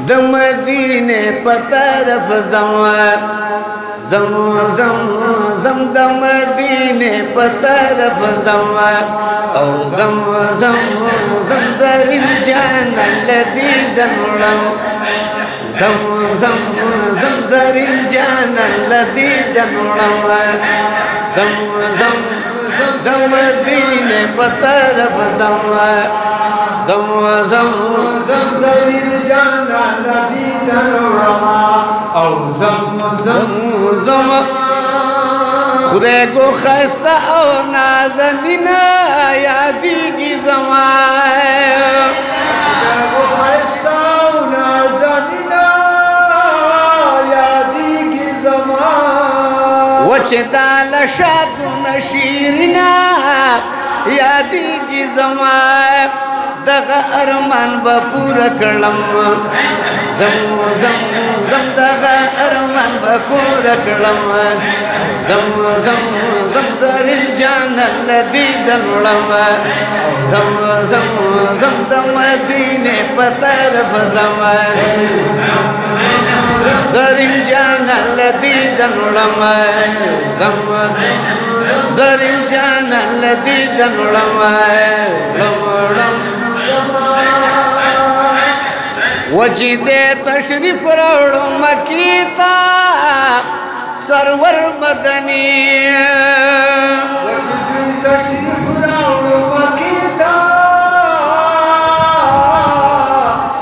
د مدینه په طرف زم د مدینه په طرف او زم زرین جان الذي دنړم زم زرین جان الذي دنړم زم د مدینه په طرف زم زرین جان الذي دنړم او زم خدای کو خسته او نازنینا یادیږي زما خدای کو خسته او نازنینا یادیږي زما وچه دال شادو نشیرینا یادیږي زما دغه ارمان به پوره کړم زم دغه ارمان به پوره کړم زم زرین جان الذي دنړم زم د مدینه په طرف زرین جان الذي دنړم زرین جان الذي دنړم وجد تشریف راوړو مکی تا سرور مدنی وجد تشریف راوړو مکی تا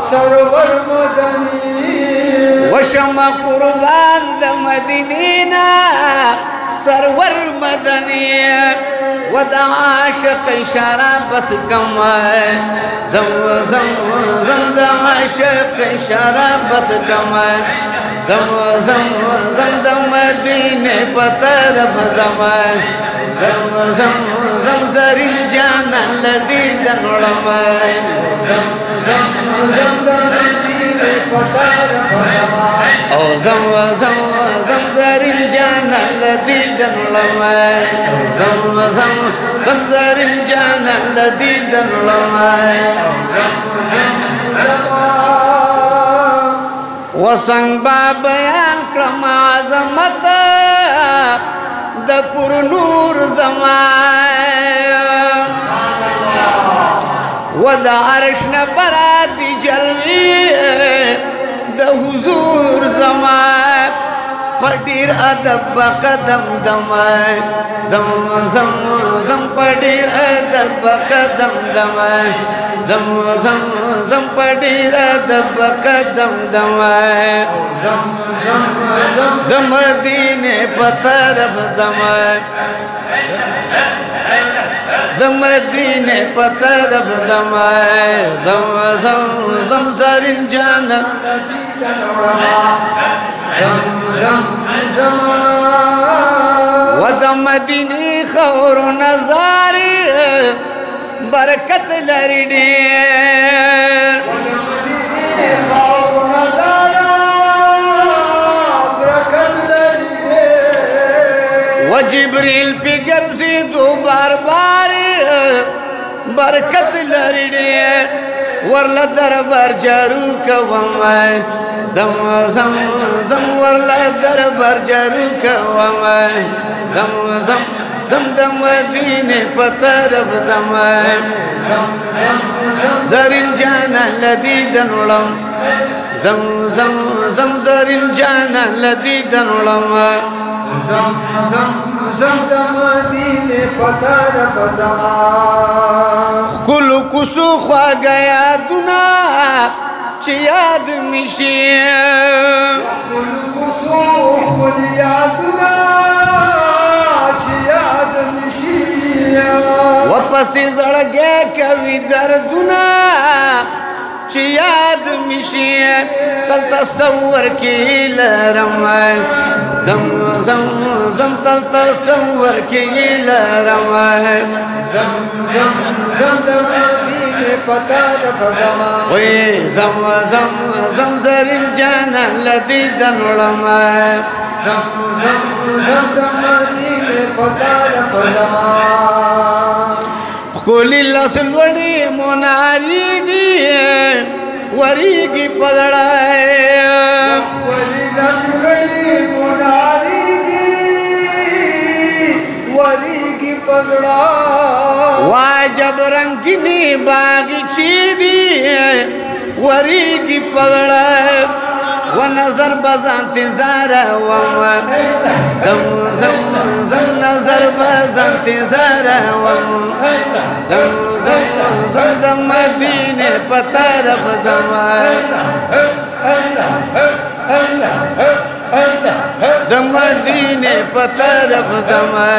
سرور مدنی وشم قربان د مدینینا سرور مدنی ودا عاشق اشاره بس کم زم د عاشق اشاره بس کم زم د مدینه په طرف زم زرین جان الذي دنړم او زم زرین جان الذي دنړم زم زرین جان الذي دنړم وسنګ با بیان کړم عظمت د پر نور زمان ود عرش نه برات جلوی د حضور زمان پډیر ادب قدم دم زم پډیر ادب قدم دم زم پډیر ادب قدم دم د مدینه په طرف د مدینه په طرف زم زرین جان ود مدینه خور نظر برکت لري ډېر وجبريل پی ګرځي دو بار برکت لري ډېر ورله دربار جارو کوم زم ورله دربار جارو کوم زم د مدینه په طرف زرین جان الذي دنړم زم زرین جان الذي دنړم زم د مدینه په طرف کل کوسو خواږه یادونه چې یاد میشي کل کوسو خواږه یادونه وپسې زړګی کوي دردونه چې یاد میشي تل تصور کې لرم زم تل تصور کې لرم زم د مدینه په طرف وای زم زرین جان الذي دنړم زم د مدینه په طرف کولی لسلوڑی مناری دی वरी की पदड़ाए वरी लसगड़ी मुनारी की वरी की पदड़ा वाजब रंगीनी बागीची दी वरी की पदड़ाए व नजर बजांती ज़ारा वम zam zam zam नजर बजांती ज़ारा वम zam zam zam द मदीने पतरफ ज़मा द मदीने पतरफ Zama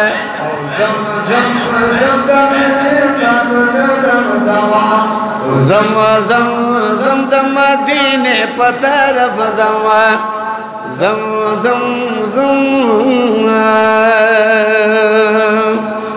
zam zam zam the मदीने पतरफ ज़मा zam zam zam